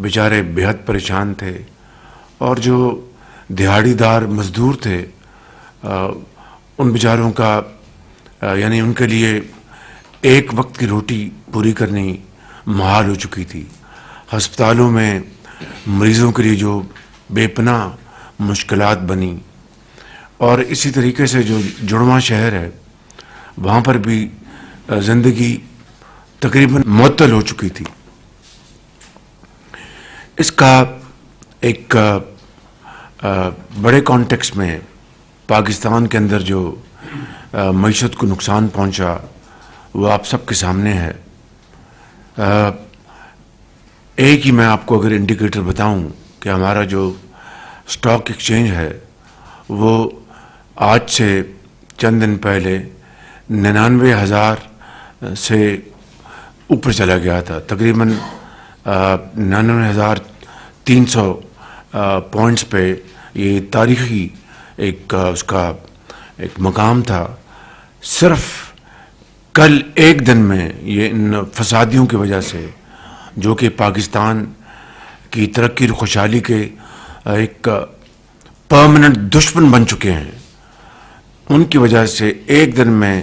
بیچارے بےحد پریشان تھے، اور جو دہاڑی دار مزدور تھے ان بیچاروں کا یعنی ان کے لیے ایک وقت کی روٹی پوری کرنی محال ہو چکی تھی۔ ہسپتالوں میں مریضوں کے لیے جو بے پناہ مشکلات بنی، اور اسی طریقے سے جو جڑواں شہر ہے وہاں پر بھی زندگی تقریباً معطل ہو چکی تھی۔ اس کا ایک بڑے کانٹیکسٹ میں پاکستان کے اندر جو معیشت کو نقصان پہنچا وہ آپ سب کے سامنے ہے۔ ایک ہی میں آپ کو اگر انڈیکیٹر بتاؤں کہ ہمارا جو اسٹاک ایکسچینج ہے وہ آج سے چند دن پہلے 99,000 سے اوپر چلا گیا تھا، تقریباً 99,300 پوائنٹس پہ یہ تاریخی ایک اس کا ایک مقام تھا۔ صرف کل ایک دن میں یہ ان فسادیوں کی وجہ سے جو کہ پاکستان کی ترقی اور خوشحالی کے ایک پرماننٹ دشمن بن چکے ہیں، ان کی وجہ سے ایک دن میں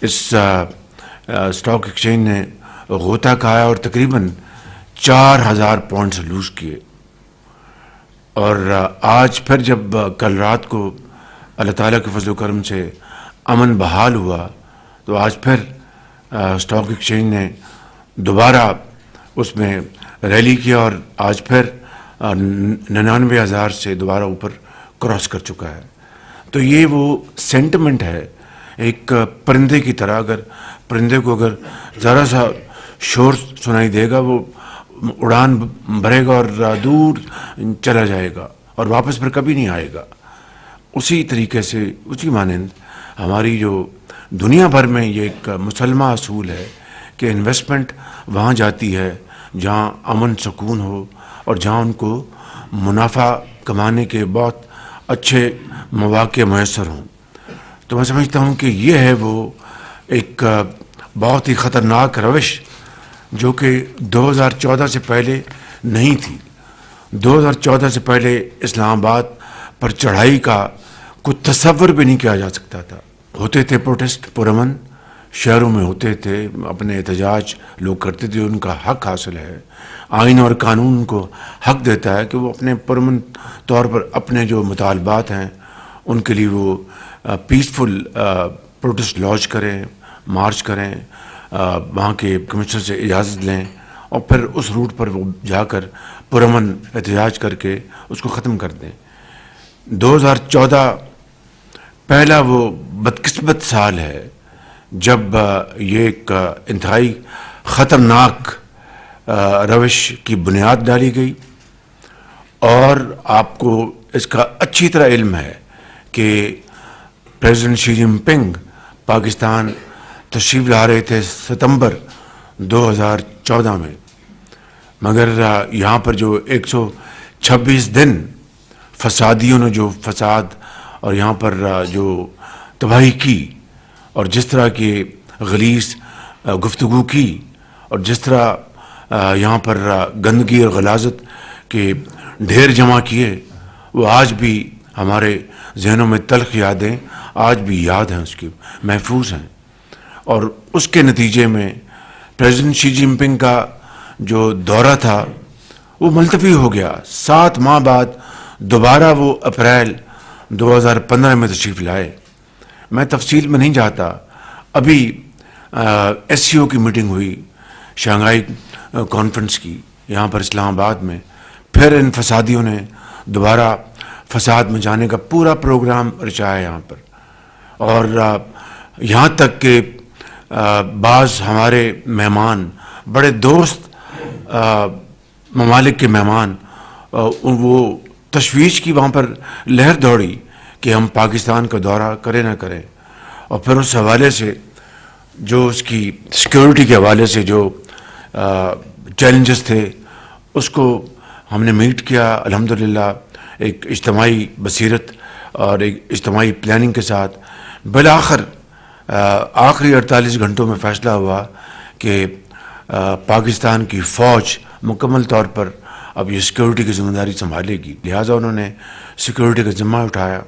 اس اسٹاک ایکسچینج نے غوطہ کھایا اور تقریباً 4,000 پوائنٹس لوز کیے۔ اور آج پھر جب کل رات کو اللہ تعالیٰ کے فضل و کرم سے امن بحال ہوا تو آج پھر اسٹاک ایکسچینج نے دوبارہ اس میں ریلی کیا اور آج پھر 99,000 سے دوبارہ اوپر کراس کر چکا ہے۔ تو یہ وہ سینٹیمنٹ ہے ایک پرندے کی طرح، اگر پرندے کو اگر ذرا سا شور سنائی دے گا وہ اڑان بھرے گا اور دور چلا جائے گا اور واپس پھر کبھی نہیں آئے گا۔ اسی طریقے سے اسی مانند ہماری جو دنیا بھر میں یہ ایک مسلمہ اصول ہے کہ انویسٹمنٹ وہاں جاتی ہے جہاں امن سکون ہو اور جہاں ان کو منافع کمانے کے بہت اچھے مواقع میسر ہوں۔ تو میں سمجھتا ہوں کہ یہ ہے وہ ایک بہت ہی خطرناک روش جو کہ 2014 سے پہلے نہیں تھی۔ 2014 سے پہلے اسلام آباد پر چڑھائی کا کوئی تصور بھی نہیں کیا جا سکتا تھا۔ ہوتے تھے پروٹیسٹ پرامن، شہروں میں ہوتے تھے، اپنے احتجاج لوگ کرتے تھے، ان کا حق حاصل ہے، آئین اور قانون ان کو حق دیتا ہے کہ وہ اپنے پرامن طور پر اپنے جو مطالبات ہیں ان کے لیے وہ پیسفل پروٹیسٹ لانچ کریں، مارچ کریں، وہاں کے کمشنر سے اجازت لیں اور پھر اس روٹ پر وہ جا کر پرامن احتجاج کر کے اس کو ختم کر دیں۔ 2014 پہلا وہ بدقسمت سال ہے جب یہ ایک انتہائی خطرناک روش کی بنیاد ڈالی گئی، اور آپ کو اس کا اچھی طرح علم ہے کہ پریزیڈنٹ شی جن پنگ پاکستان تشریف لا رہے تھے ستمبر 2014 میں، مگر یہاں پر جو 126 دن فسادیوں نے جو فساد اور یہاں پر جو تباہی کی اور جس طرح کی غلیظ گفتگو کی اور جس طرح یہاں پر گندگی اور غلاظت کے ڈھیر جمع کیے، وہ آج بھی ہمارے ذہنوں میں تلخ یادیں آج بھی یاد ہیں، اس کی محفوظ ہیں۔ اور اس کے نتیجے میں پریزیڈنٹ شی جن پنگ کا جو دورہ تھا وہ ملتوی ہو گیا۔ 7 ماہ بعد دوبارہ وہ اپریل 2015 میں تشریف لائے۔ میں تفصیل میں نہیں جاتا، ابھی ایس سی او کی میٹنگ ہوئی شنگھائی کانفرنس کی یہاں پر اسلام آباد میں، پھر ان فسادیوں نے دوبارہ فساد میں جانے کا پورا پروگرام رچایا یہاں پر، اور یہاں تک کہ بعض ہمارے مہمان، بڑے دوست ممالک کے مہمان، وہ تشویش کی وہاں پر لہر دوڑی کہ ہم پاکستان کا دورہ کریں نہ کریں، اور پھر اس حوالے سے جو اس کی سیکیورٹی کے حوالے سے جو چیلنجز تھے اس کو ہم نے میٹ کیا الحمدللہ ایک اجتماعی بصیرت اور ایک اجتماعی پلاننگ کے ساتھ۔ بالآخر آخری 48 گھنٹوں میں فیصلہ ہوا کہ پاکستان کی فوج مکمل طور پر اب یہ سیکورٹی کی ذمہ داری سنبھالے گی، لہٰذا انہوں نے سیکورٹی کا ذمہ اٹھایا۔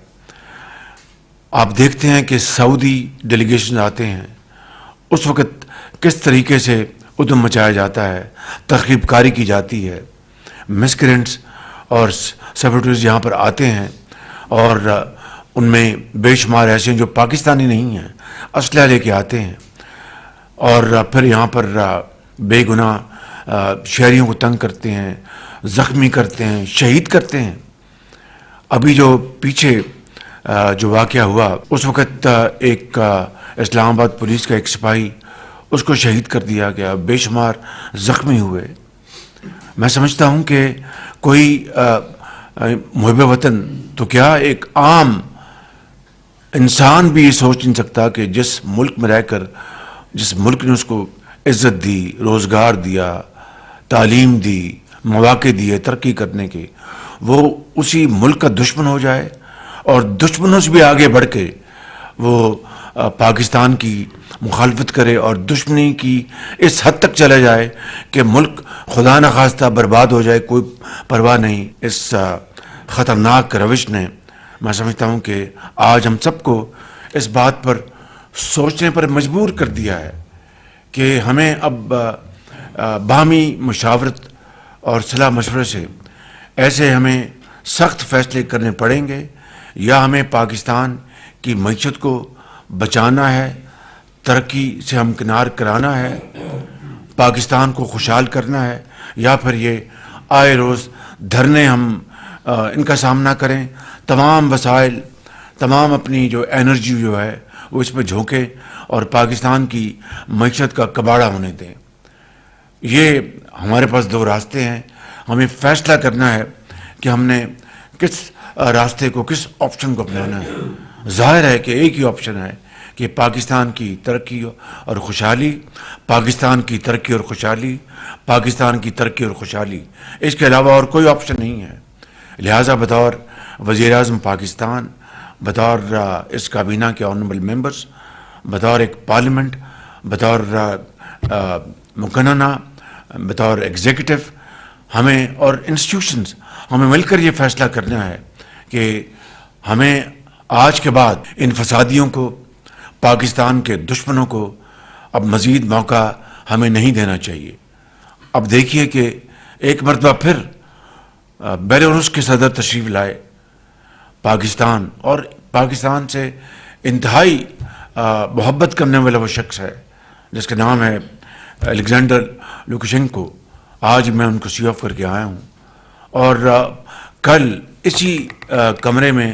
آپ دیکھتے ہیں کہ سعودی ڈیلیگیشن آتے ہیں، اس وقت کس طریقے سے ادھم مچایا جاتا ہے، تخریب کاری کی جاتی ہے، مسکرینٹس اور سیپریٹریز یہاں پر آتے ہیں اور ان میں بے شمار ایسے ہیں جو پاکستانی نہیں ہیں، اسلحہ لے کے آتے ہیں اور پھر یہاں پر بے گناہ شہریوں کو تنگ کرتے ہیں، زخمی کرتے ہیں، شہید کرتے ہیں۔ ابھی جو پیچھے جو واقعہ ہوا اس وقت ایک اسلام آباد پولیس کا ایک سپاہی اس کو شہید کر دیا گیا، بے شمار زخمی ہوئے۔ میں سمجھتا ہوں کہ کوئی محب وطن تو کیا ایک عام انسان بھی یہ سوچ نہیں سکتا کہ جس ملک میں رہ کر، جس ملک نے اس کو عزت دی، روزگار دیا، تعلیم دی، مواقع دیے ترقی کرنے کے، وہ اسی ملک کا دشمن ہو جائے اور دشمنوں سے بھی آگے بڑھ کے وہ پاکستان کی مخالفت کرے اور دشمنی کی اس حد تک چلا جائے کہ ملک خدا نخواستہ برباد ہو جائے، کوئی پرواہ نہیں۔ اس خطرناک روش نے، میں سمجھتا ہوں کہ آج ہم سب کو اس بات پر سوچنے پر مجبور کر دیا ہے کہ ہمیں اب باہمی مشاورت اور صلاح مشورے سے ایسے ہمیں سخت فیصلے کرنے پڑیں گے، یا ہمیں پاکستان کی معیشت کو بچانا ہے، ترقی سے ہمکنار کرانا ہے، پاکستان کو خوشحال کرنا ہے، یا پھر یہ آئے روز دھرنے ہم ان کا سامنا کریں، تمام وسائل، تمام اپنی جو انرجی جو ہے وہ اس میں جھونکیں اور پاکستان کی معیشت کا کباڑہ ہونے دیں۔ یہ ہمارے پاس دو راستے ہیں، ہمیں فیصلہ کرنا ہے کہ ہم نے کس راستے کو، کس آپشن کو اپنانا ہے۔ ظاہر ہے کہ ایک ہی آپشن ہے کہ پاکستان کی ترقی اور خوشحالی، پاکستان کی ترقی اور خوشحالی، پاکستان کی ترقی اور خوشحالی، اس کے علاوہ اور کوئی آپشن نہیں ہے۔ لہٰذا بطور وزیر اعظم پاکستان، بطور اس کابینہ کے آنریبل ممبرز، بطور ایک پارلیمنٹ، بطور مقننہ، بطور ایگزیکٹو، ہمیں اور انسٹیٹیوشنز، ہمیں مل کر یہ فیصلہ کرنا ہے کہ ہمیں آج کے بعد ان فسادیوں کو، پاکستان کے دشمنوں کو اب مزید موقع ہمیں نہیں دینا چاہیے۔ اب دیکھیے کہ ایک مرتبہ پھر بیلاروس کے صدر تشریف لائے پاکستان، اور پاکستان سے انتہائی محبت کرنے والا وہ شخص ہے جس کا نام ہے الیگزینڈر لوکاشینکو۔ آج میں ان کو سی آف کر کے آیا ہوں، اور کل اسی کمرے میں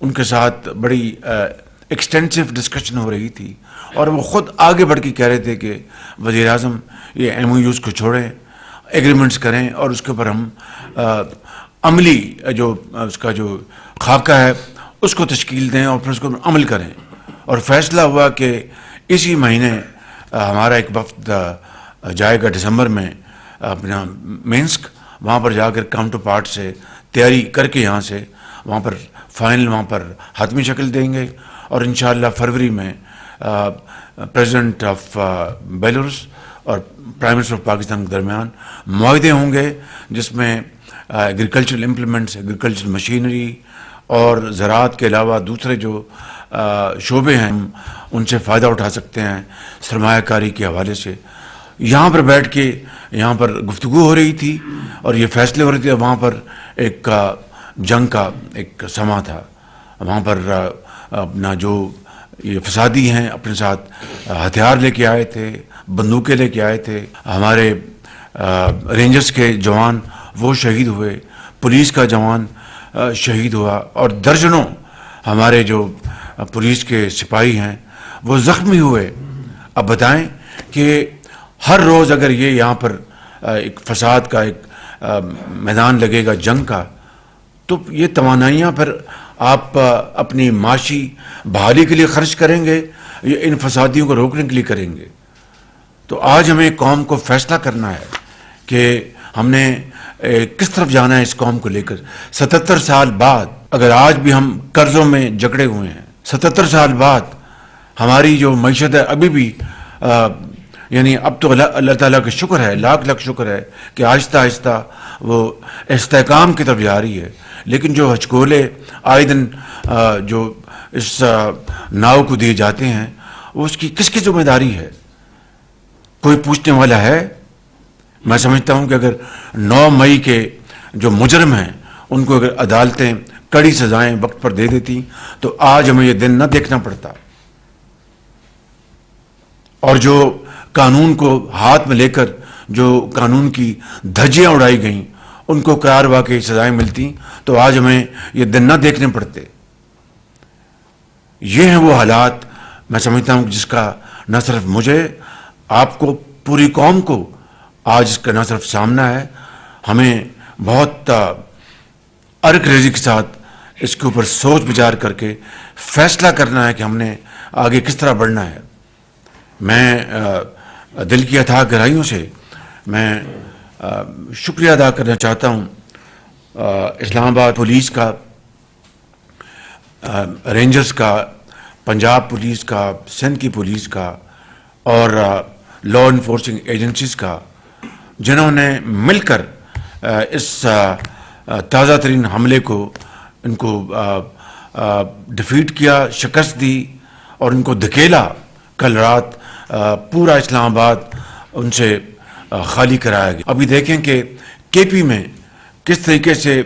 ان کے ساتھ بڑی ایکسٹینسو ڈسکشن ہو رہی تھی، اور وہ خود آگے بڑھ کے کہہ رہے تھے کہ وزیر اعظم یہ ایم او یوز کو چھوڑیں، ایگریمنٹس کریں اور اس کے اوپر ہم عملی جو اس کا جو خاکہ ہے اس کو تشکیل دیں اور پھر اس کو عمل کریں۔ اور فیصلہ ہوا کہ اسی مہینے ہمارا ایک وفد جائے گا دسمبر میں اپنا مینسک، وہاں پر جا کر کاؤنٹر پارٹ سے تیاری کر کے یہاں سے وہاں پر فائنل، وہاں پر حتمی شکل دیں گے، اور انشاءاللہ فروری میں پریزیڈنٹ آف بیلاروس اور پرائم منسٹر آف پاکستان کے درمیان معاہدے ہوں گے، جس میں ایگریکلچرل امپلیمنٹس، ایگریکلچرل مشینری اور زراعت کے علاوہ دوسرے جو شعبے ہیں ہم ان سے فائدہ اٹھا سکتے ہیں سرمایہ کاری کے حوالے سے۔ یہاں پر بیٹھ کے یہاں پر گفتگو ہو رہی تھی اور یہ فیصلے ہو رہے تھے، وہاں پر ایک جنگ کا ایک سما تھا، وہاں پر اپنا جو یہ فسادی ہیں اپنے ساتھ ہتھیار لے کے آئے تھے، بندوقیں لے کے آئے تھے، ہمارے رینجرز کے جوان وہ شہید ہوئے، پولیس کا جوان شہید ہوا، اور درجنوں ہمارے جو پولیس کے سپاہی ہیں وہ زخمی ہوئے۔ اب بتائیں کہ ہر روز اگر یہ یہاں پر ایک فساد کا ایک میدان لگے گا جنگ کا، تو یہ توانائیاں پھر آپ اپنی معاشی بحالی کے لیے خرچ کریں گے یا ان فسادیوں کو روکنے کے لیے کریں گے؟ تو آج ہمیں قوم کو فیصلہ کرنا ہے کہ ہم نے کس طرف جانا ہے اس قوم کو لے کر۔ 77 سال بعد اگر آج بھی ہم قرضوں میں جکڑے ہوئے ہیں، 77 سال بعد ہماری جو معیشت ہے ابھی بھی یعنی اب تو اللہ تعالیٰ کا شکر ہے، لاکھ لاکھ شکر ہے کہ آہستہ آہستہ وہ استحکام کی طرف جا رہی ہے. لیکن جو ہچکولے آئے دن جو اس ناؤ کو دیے جاتے ہیں، وہ اس کی کس کی ذمہ داری ہے؟ کوئی پوچھنے والا ہے؟ میں سمجھتا ہوں کہ اگر 9 مئی کے جو مجرم ہیں ان کو اگر عدالتیں کڑی سزائیں وقت پر دے دیتی تو آج ہمیں یہ دن نہ دیکھنا پڑتا. اور جو قانون کو ہاتھ میں لے کر جو قانون کی دھجیاں اڑائی گئیں ان کو قرار واقعی سزائیں ملتی تو آج ہمیں یہ دن نہ دیکھنے پڑتے. یہ ہیں وہ حالات، میں سمجھتا ہوں جس کا نہ صرف مجھے، آپ کو، پوری قوم کو آج اس کا نہ صرف سامنا ہے، ہمیں بہت ارک ریزی کے ساتھ اس کے اوپر سوچ بچار کر کے فیصلہ کرنا ہے کہ ہم نے آگے کس طرح بڑھنا ہے. میں دل کی اتھاہ گہرائیوں سے میں شکریہ ادا کرنا چاہتا ہوں اسلام آباد پولیس کا، رینجرز کا، پنجاب پولیس کا، سندھ کی پولیس کا اور لا انفورسنگ ایجنسیز کا، جنہوں نے مل کر اس تازہ ترین حملے کو ان کو ڈیفیٹ کیا، شکست دی اور ان کو دھکیلا. کل رات پورا اسلام آباد ان سے خالی کرایا گیا. ابھی دیکھیں کہ کے پی میں کس طریقے سے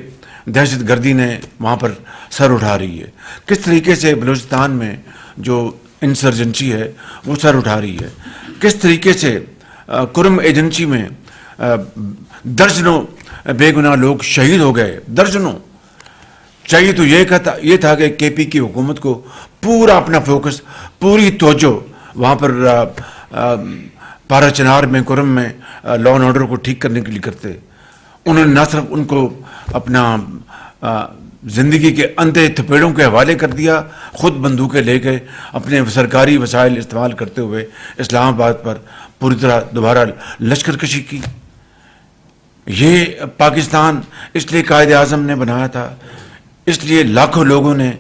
دہشت گردی نے وہاں پر سر اٹھا رہی ہے، کس طریقے سے بلوچستان میں جو انسرجنسی ہے وہ سر اٹھا رہی ہے، کس طریقے سے کرم ایجنسی میں درجنوں بے گناہ لوگ شہید ہو گئے، درجنوں. چاہیے تو یہ تھا کہ کے پی کی حکومت کو پورا اپنا فوکس، پوری توجہ وہاں پر پارا چنار میں، کرم میں لا اینڈ آرڈر کو ٹھیک کرنے کے لیے کرتے. انہوں نے نہ صرف ان کو اپنا زندگی کے اندھے تھپیڑوں کے حوالے کر دیا، خود بندوقیں لے کے اپنے سرکاری وسائل استعمال کرتے ہوئے اسلام آباد پر پوری طرح دوبارہ لشکر کشی کی. یہ پاکستان اس لیے قائد اعظم نے بنایا تھا، اس لیے لاکھوں لوگوں نے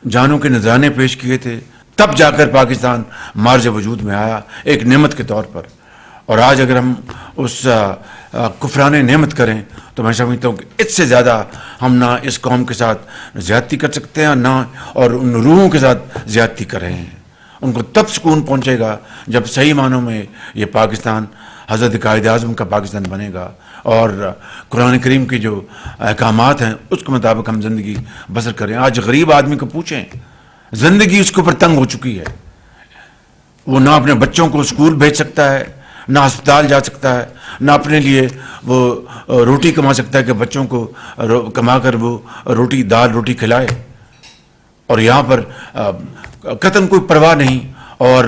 جانوں کے نذرانے پیش کیے تھے، تب جا کر پاکستان مارج وجود میں آیا ایک نعمت کے طور پر. اور آج اگر ہم اس کفران نعمت کریں تو میں سمجھتا ہوں کہ اس سے زیادہ ہم نہ اس قوم کے ساتھ زیادتی کر سکتے ہیں، نہ اور ان روحوں کے ساتھ زیادتی کر رہے ہیں. ان کو تب سکون پہنچے گا جب صحیح معنوں میں یہ پاکستان حضرت قائد اعظم کا پاکستان بنے گا اور قرآن کریم کی جو احکامات ہیں اس کے مطابق ہم زندگی بسر کریں. آج غریب آدمی کو پوچھیں، زندگی اس کے اوپر تنگ ہو چکی ہے. وہ نہ اپنے بچوں کو اسکول بھیج سکتا ہے، نہ ہسپتال جا سکتا ہے، نہ اپنے لیے وہ روٹی کما سکتا ہے کہ بچوں کو کما کر وہ روٹی، دال روٹی کھلائے. اور یہاں پر قطعاً کوئی پرواہ نہیں اور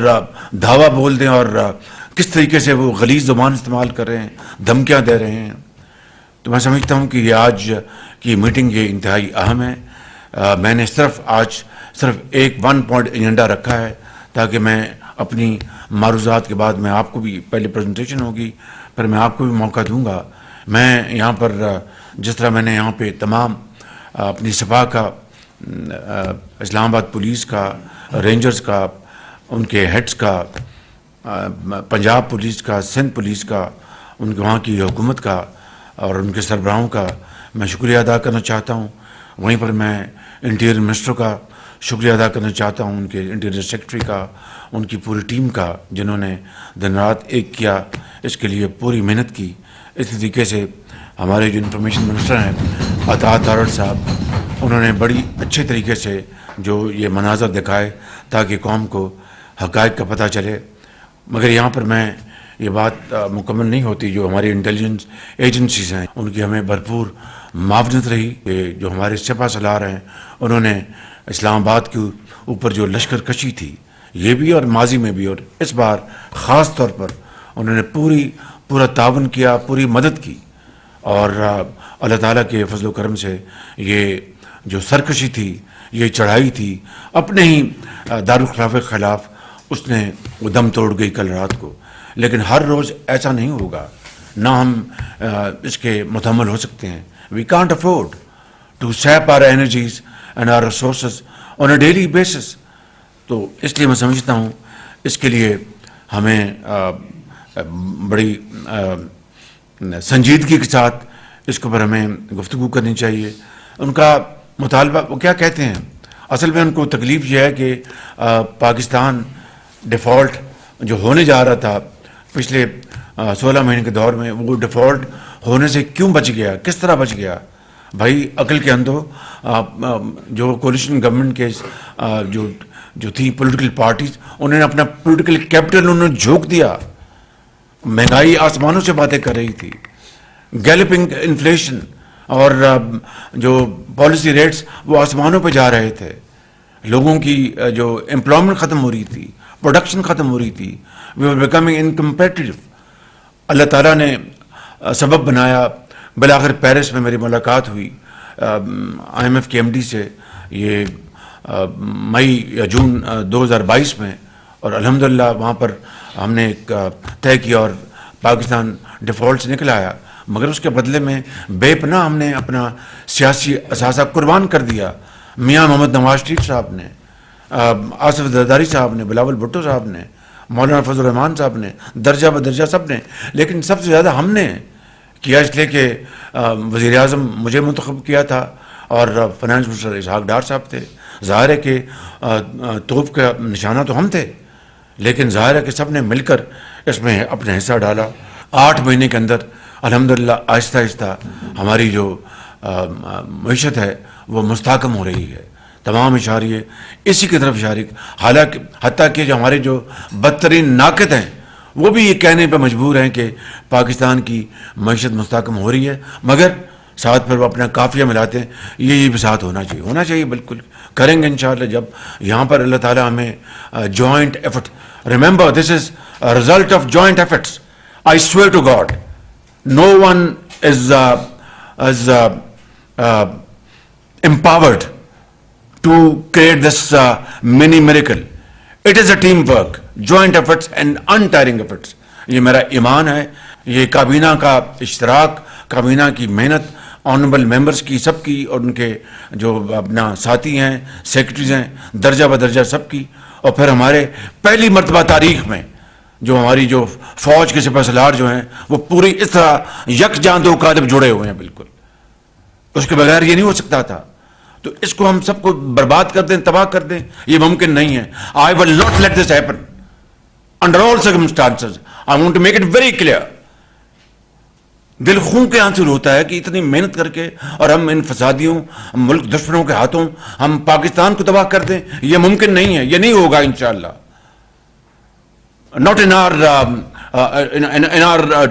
دھاوا بول دیں اور کس طریقے سے وہ غلیظ زبان استعمال کر رہے ہیں، دھمکیاں دے رہے ہیں. تو میں سمجھتا ہوں کہ یہ آج کی میٹنگ یہ انتہائی اہم ہے. میں نے آج صرف ایک 1 پوائنٹ ایجنڈا رکھا ہے تاکہ میں اپنی معروضات کے بعد میں آپ کو بھی پہلے پریزنٹیشن ہوگی، پھر میں آپ کو بھی موقع دوں گا. میں یہاں پر جس طرح میں نے یہاں پہ تمام اپنی سپاہ کا، اسلام آباد پولیس کا، رینجرز کا، ان کے ہیڈز کا، پنجاب پولیس کا، سندھ پولیس کا، ان کے وہاں کی حکومت کا اور ان کے سربراہوں کا میں شکریہ ادا کرنا چاہتا ہوں. وہیں پر میں انٹیریئر منسٹر کا شکریہ ادا کرنا چاہتا ہوں، ان کے انٹیریئر سیکرٹری کا، ان کی پوری ٹیم کا، جنہوں نے دن رات ایک کیا، اس کے لیے پوری محنت کی. اس طریقے سے ہمارے جو انفارمیشن منسٹر ہیں عطا تارڑ صاحب، انہوں نے بڑی اچھے طریقے سے جو یہ مناظر دکھائے تاکہ قوم کو حقائق کا پتہ چلے. مگر یہاں پر میں یہ بات مکمل نہیں ہوتی، جو ہماری انٹیلیجنس ایجنسیز ہیں ان کی ہمیں بھرپور معاونت رہی کہ جو ہمارے سپہ سالار ہیں انہوں نے اسلام آباد کے اوپر جو لشکر کشی تھی، یہ بھی اور ماضی میں بھی اور اس بار خاص طور پر انہوں نے پورا تعاون کیا، پوری مدد کی. اور اللہ تعالیٰ کے فضل و کرم سے یہ جو سرکشی تھی، یہ چڑھائی تھی اپنے ہی دارالخلافہ کے خلاف، اس نے وہ دم توڑ گئی کل رات کو. لیکن ہر روز ایسا نہیں ہوگا، نہ ہم اس کے متحمل ہو سکتے ہیں. We can't afford to sap our energies and our resources on a daily basis. تو اس لیے میں سمجھتا ہوں اس کے لیے ہمیں بڑی سنجیدگی کے ساتھ اس کے اوپر ہمیں گفتگو کرنی چاہیے. ان کا مطالبہ وہ کیا کہتے ہیں؟ اصل میں ان کو تکلیف یہ ہے کہ پاکستان ڈیفالٹ جو ہونے جا رہا تھا پچھلے 16 مہینے کے دور میں، وہ ڈیفالٹ ہونے سے کیوں بچ گیا، کس طرح بچ گیا. بھائی عقل کے اندھو، جو کولیشن گورنمنٹ کے جو تھی پولیٹیکل پارٹیز، انہوں نے اپنا پولیٹیکل کیپٹل انہوں نے جھونک دیا. مہنگائی آسمانوں سے باتیں کر رہی تھی، گیلپنگ انفلیشن اور جو پالیسی ریٹس وہ آسمانوں پہ جا رہے تھے. لوگوں کی جو امپلائمنٹ ختم ہو رہی تھی، پروڈکشن ختم ہو رہی تھی. We are becoming انکمپیٹیو. اللہ تعالیٰ نے سبب بنایا. بالآخر پیرس میں میری ملاقات ہوئی IMF کے MD سے، یہ مئی یا جون 2022 میں، اور الحمدللہ وہاں پر ہم نے ایک طے کیا اور پاکستان ڈیفالٹ سے نکل آیا. مگر اس کے بدلے میں بے پناہ ہم نے اپنا سیاسی اثاثہ قربان کر دیا. میاں محمد نواز شریف صاحب نے، آصف زرداری صاحب نے، بلاول بھٹو صاحب نے، مولانا فضل الرحمان صاحب نے، درجہ بدرجہ سب نے. لیکن سب سے زیادہ ہم نے کیا اس لیے کہ وزیر اعظم مجھے منتخب کیا تھا اور فائنانس منسٹر اسحاق ڈار صاحب تھے. ظاہر ہے کہ توپ کا نشانہ تو ہم تھے، لیکن ظاہر ہے کہ سب نے مل کر اس میں اپنا حصہ ڈالا. 8 مہینے کے اندر الحمدللہ آہستہ آہستہ ہماری جو معیشت ہے وہ مستحکم ہو رہی ہے. تمام اشاریے اسی کی طرف اشارے، حالانکہ حتیٰ کہ جو ہمارے جو بدترین ناقد ہیں وہ بھی یہ کہنے پہ مجبور ہیں کہ پاکستان کی معیشت مستحکم ہو رہی ہے، مگر ساتھ پھر وہ اپنا قافیہ ملاتے ہیں. یہ بھی ساتھ ہونا چاہیے. بالکل کریں گے انشاءاللہ جب یہاں پر اللہ تعالیٰ ہمیں joint effort. Remember this is result of joint efforts. I swear to God no one is empowered to create this mini miracle. It is a teamwork, joint efforts and untiring efforts. یہ میرا ایمان ہے. یہ کابینہ کا اشتراک، کابینہ کی محنت، آنریبل ممبرز کی، سب کی، اور ان کے جو اپنا ساتھی ہیں، سیکرٹریز ہیں، درجہ بدرجہ سب کی. اور پھر ہمارے پہلی مرتبہ تاریخ میں جو ہماری جو فوج کے سپہ سالار جو ہیں وہ پوری اس طرح یکجاں دو قالب جڑے ہوئے ہیں. بالکل اس کے بغیر یہ نہیں ہو سکتا تھا. تو اس کو ہم سب کو برباد کر دیں، تباہ کر دیں، یہ ممکن نہیں ہے. I will not let this happen under all circumstances. I want to make it very clear. دل خون کے آنسو ہوتا ہے کہ اتنی محنت کر کے اور ہم ان فسادیوں، ملک دشمنوں کے ہاتھوں ہم پاکستان کو تباہ کر دیں. یہ ممکن نہیں ہے، یہ نہیں ہوگا انشاءاللہ. Not in our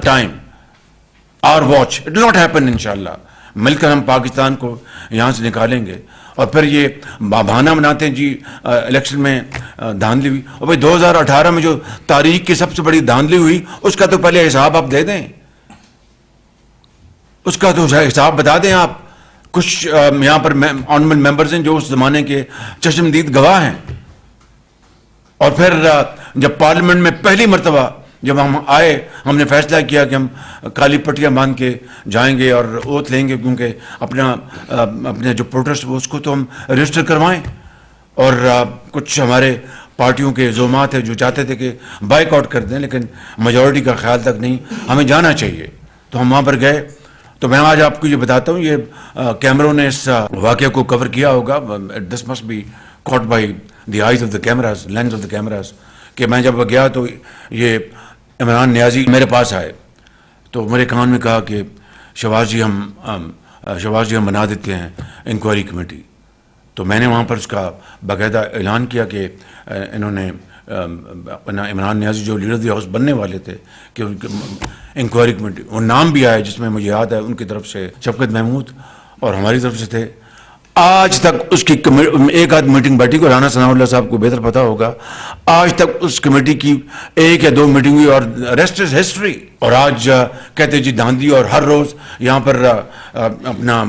time, our watch. It will not happen inshallah. مل کر ہم پاکستان کو یہاں سے نکالیں گے. اور پھر یہ بہانہ بناتے ہیں جی الیکشن میں دھاندلی ہوئی. اور بھائی 2018 میں جو تاریخ کی سب سے بڑی دھاندلی ہوئی اس کا تو پہلے حساب آپ دے دیں، اس کا تو حساب بتا دیں آپ. کچھ یہاں پر آنریبل ممبرز ہیں جو اس زمانے کے چشمدید گواہ ہیں. اور پھر جب پارلیمنٹ میں پہلی مرتبہ جب ہم آئے، ہم نے فیصلہ کیا کہ ہم کالی پٹیاں باندھ کے جائیں گے اور اوتھ لیں گے، کیونکہ اپنا جو پروٹیسٹ اس کو تو ہم رجسٹر کروائیں. اور کچھ ہمارے پارٹیوں کے زومات ہیں جو چاہتے تھے کہ بائیک آؤٹ کر دیں، لیکن میجورٹی کا خیال تک نہیں، ہمیں جانا چاہیے. تو ہم وہاں پر گئے. تو میں آج آپ کو یہ بتاتا ہوں، یہ کیمروں نے اس واقعہ کو کور کیا ہوگا. This must be caught by the eyes of the cameras, lens of the cameras. کہ میں جب گیا تو یہ عمران نیازی میرے پاس آئے تو میرے کان میں کہا کہ شہباز جی ہم بنا دیتے ہیں انکوائری کمیٹی. تو میں نے وہاں پر اس کا باقاعدہ اعلان کیا کہ انہوں نے عمران نیازی جو لیڈر دی ہاؤس بننے والے تھے کہ ان کے انکوائری کمیٹی، وہ نام بھی آئے جس میں مجھے یاد ہے ان کی طرف سے شفقت محمود اور ہماری طرف سے تھے. آج تک اس کی ایک آدھ میٹنگ بیٹھی کو، رانا ثناء اللہ صاحب کو بہتر پتا ہوگا، آج تک اس کمیٹی کی 1 یا 2 میٹنگ ہوئی اور ریسٹ از ہسٹری. اور آج کہتے جی دھاندلی، اور ہر روز یہاں پر اپنا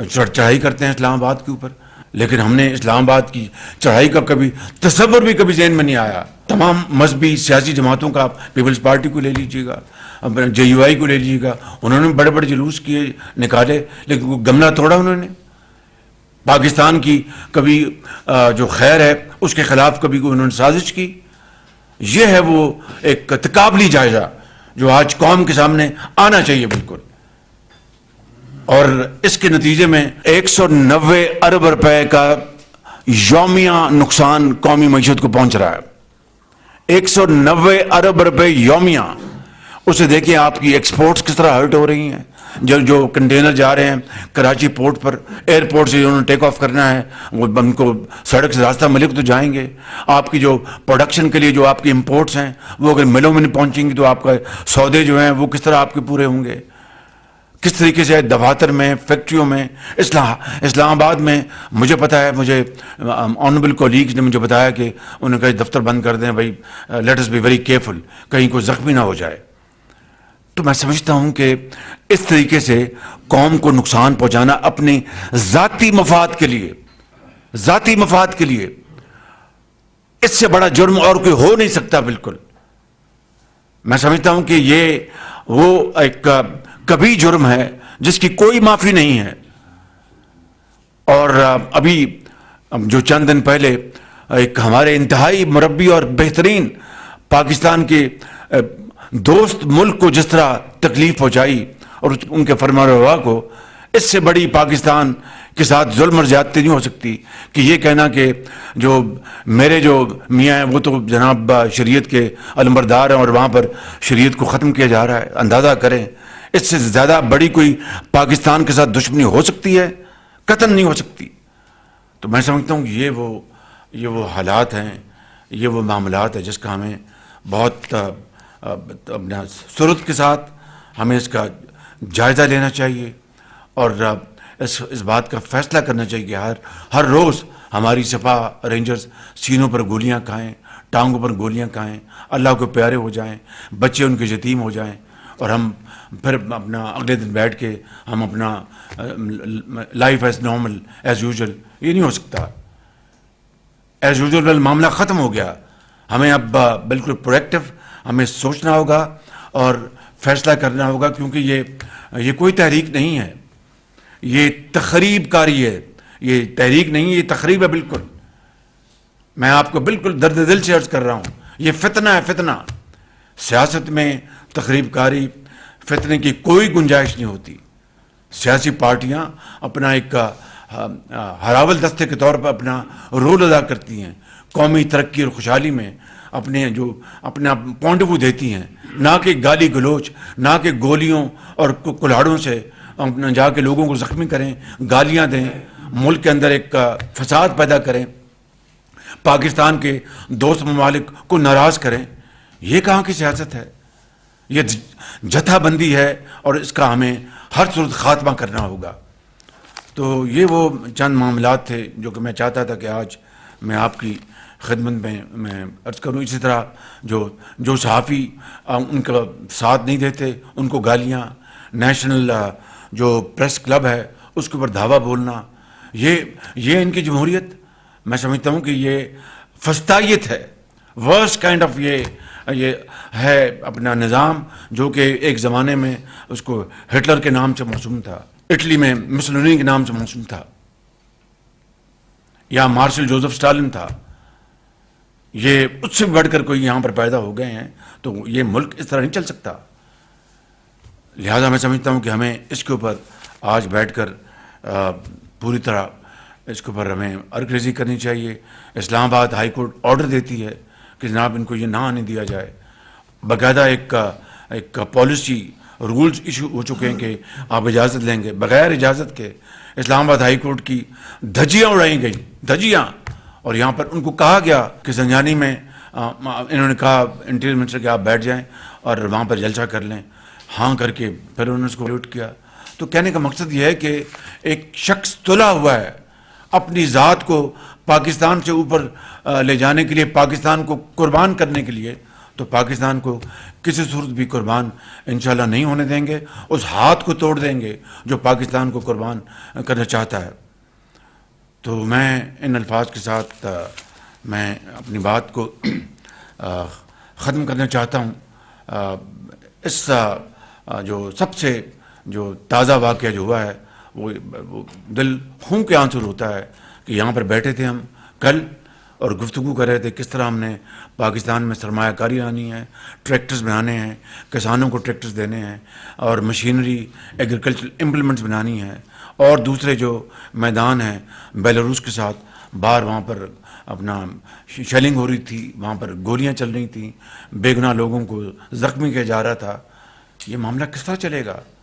چڑھائی کرتے ہیں اسلام آباد کے اوپر. لیکن ہم نے اسلام آباد کی چڑھائی کا کبھی تصور بھی کبھی ذہن میں نہیں آیا. تمام مذہبی سیاسی جماعتوں کا، پیپلز پارٹی کو لے لیجیے گا، JUI کو لے لیجیے گا، انہوں نے بڑے بڑے جلوس کیے نکالے، لیکن وہ گملہ توڑا انہوں نے. پاکستان کی کبھی جو خیر ہے اس کے خلاف کبھی انہوں نے سازش کی. یہ ہے وہ ایک تقابلی جائزہ جو آج قوم کے سامنے آنا چاہیے بالکل. اور اس کے نتیجے میں 190 ارب روپے کا یومیہ نقصان قومی معیشت کو پہنچ رہا ہے. 190 ارب روپے یومیہ. اسے دیکھیں آپ کی ایکسپورٹس کس طرح ہرٹ ہو رہی ہیں. جو کنٹینر جا رہے ہیں کراچی پورٹ پر، ایئرپورٹ سے انہوں نے ٹیک آف کرنا ہے، وہ ان کو سڑک سے راستہ ملے تو جائیں گے. آپ کی جو پروڈکشن کے لیے جو آپ کی امپورٹس ہیں وہ اگر ملوں میں نہیں پہنچیں گی تو آپ کا سودے جو ہیں وہ کس طرح آپ کے پورے ہوں گے. کس طریقے سے دفاتر میں، فیکٹریوں میں، اسلام آباد میں مجھے پتا ہے، مجھے آنریبل کولیگز نے مجھے بتایا کہ انہوں نے کہا دفتر بند کر دیں بھائی، let us be very careful, کہیں کوئی زخمی نہ ہو جائے. تو میں سمجھتا ہوں کہ اس طریقے سے قوم کو نقصان پہنچانا اپنے ذاتی مفاد کے لیے اس سے بڑا جرم اور کوئی ہو نہیں سکتا. بالکل میں سمجھتا ہوں کہ یہ وہ ایک کبھی جرم ہے جس کی کوئی معافی نہیں ہے. اور ابھی جو چند دن پہلے ایک ہمارے انتہائی مربی اور بہترین پاکستان کے دوست ملک کو جس طرح تکلیف پہنچائی اور ان کے فرمانروا کو، اس سے بڑی پاکستان کے ساتھ ظلم اور زیادتی نہیں ہو سکتی کہ یہ کہنا کہ جو میرے جو میاں ہیں وہ تو جناب شریعت کے علمبردار ہیں اور وہاں پر شریعت کو ختم کیا جا رہا ہے. اندازہ کریں اس سے زیادہ بڑی کوئی پاکستان کے ساتھ دشمنی ہو سکتی ہے؟ قطعاً نہیں ہو سکتی. تو میں سمجھتا ہوں کہ یہ وہ حالات ہیں، یہ وہ معاملات ہیں جس کا ہمیں بہت اپنا سرعت کے ساتھ ہمیں اس کا جائزہ لینا چاہیے اور اس بات کا فیصلہ کرنا چاہیے کہ ہر روز ہماری سپاہ رینجرز سینوں پر گولیاں کھائیں، ٹانگوں پر گولیاں کھائیں، اللہ کو پیارے ہو جائیں، بچے ان کے یتیم ہو جائیں، اور ہم پھر اپنا اگلے دن بیٹھ کے ہم اپنا life as normal as usual. یہ نہیں ہو سکتا. ایز یوزول معاملہ ختم ہو گیا. ہمیں اب بالکل پرویکٹیو ہمیں سوچنا ہوگا اور فیصلہ کرنا ہوگا، کیونکہ یہ کوئی تحریک نہیں ہے، یہ تخریب کاری ہے. یہ تحریک نہیں ہے، یہ تخریب ہے بالکل. میں آپ کو بالکل درد دل سے عرض کر رہا ہوں، یہ فتنہ ہے، فتنہ. سیاست میں تخریب کاری، فتنے کی کوئی گنجائش نہیں ہوتی. سیاسی پارٹیاں اپنا ایک ہراول دستے کے طور پر اپنا رول ادا کرتی ہیں، قومی ترقی اور خوشحالی میں اپنا پوائنٹ آف ویو دیتی ہیں، نہ کہ گالی گلوچ، نہ کہ گولیوں اور کلاڑوں سے اپنا جا کے لوگوں کو زخمی کریں، گالیاں دیں، ملک کے اندر ایک فساد پیدا کریں، پاکستان کے دوست ممالک کو ناراض کریں. یہ کہاں کی سیاست ہے؟ یہ جتھا بندی ہے اور اس کا ہمیں ہر صورت خاتمہ کرنا ہوگا. تو یہ وہ چند معاملات تھے جو کہ میں چاہتا تھا کہ آج میں آپ کی خدمت میں عرض کروں. اسی طرح جو صحافی ان کا ساتھ نہیں دیتے ان کو گالیاں، نیشنل جو پریس کلب ہے اس کے اوپر دھاوا بولنا، یہ ان کی جمہوریت. میں سمجھتا ہوں کہ یہ فسطائیت ہے، ورسٹ کائنڈ آف یہ ہے اپنا نظام جو کہ ایک زمانے میں اس کو ہٹلر کے نام سے موسوم تھا، اٹلی میں مسولینی کے نام سے موسوم تھا، یا مارشل جوزف اسٹالن تھا. یہ اس سے بڑھ کر کوئی یہاں پر پیدا ہو گئے ہیں. تو یہ ملک اس طرح نہیں چل سکتا. لہذا میں سمجھتا ہوں کہ ہمیں اس کے اوپر آج بیٹھ کر پوری طرح اس کے اوپر ہمیں عرض کرنی چاہیے. اسلام آباد ہائی کورٹ آرڈر دیتی ہے کہ جناب ان کو یہ نہ آنے دیا جائے. باقاعدہ ایک پالیسی رولز ایشو ہو چکے ہیں کہ آپ اجازت لیں گے. بغیر اجازت کے اسلام آباد ہائی کورٹ کی دھجیاں اڑائی گئیں، دھجیاں. اور یہاں پر ان کو کہا گیا کہ زنجانی میں انہوں نے کہا انٹیریئر منسٹر کہ آپ بیٹھ جائیں اور وہاں پر جلسہ کر لیں. ہاں کر کے پھر انہوں نے اس کو ویوٹ کیا. تو کہنے کا مقصد یہ ہے کہ ایک شخص تلا ہوا ہے اپنی ذات کو پاکستان سے اوپر لے جانے کے لیے، پاکستان کو قربان کرنے کے لیے. تو پاکستان کو کسی صورت بھی قربان انشاءاللہ نہیں ہونے دیں گے. اس ہاتھ کو توڑ دیں گے جو پاکستان کو قربان کرنا چاہتا ہے. تو میں ان الفاظ کے ساتھ میں اپنی بات کو ختم کرنا چاہتا ہوں. اس جو سب سے جو تازہ واقعہ جو ہوا ہے وہ دل خون کے آنسر ہوتا ہے کہ یہاں پر بیٹھے تھے ہم کل اور گفتگو کر رہے تھے کس طرح ہم نے پاکستان میں سرمایہ کاری آنی ہے، ٹریکٹرز بنانے ہیں، کسانوں کو ٹریکٹرز دینے ہیں، اور مشینری ایگریکلچرل امپلیمنٹس بنانی ہے، اور دوسرے جو میدان ہیں بیلاروس کے ساتھ باہر وہاں پر اپنا شیلنگ ہو رہی تھی، وہاں پر گولیاں چل رہی تھیں، بے گناہ لوگوں کو زخمی کیا جا رہا تھا، یہ معاملہ کس طرح چلے گا؟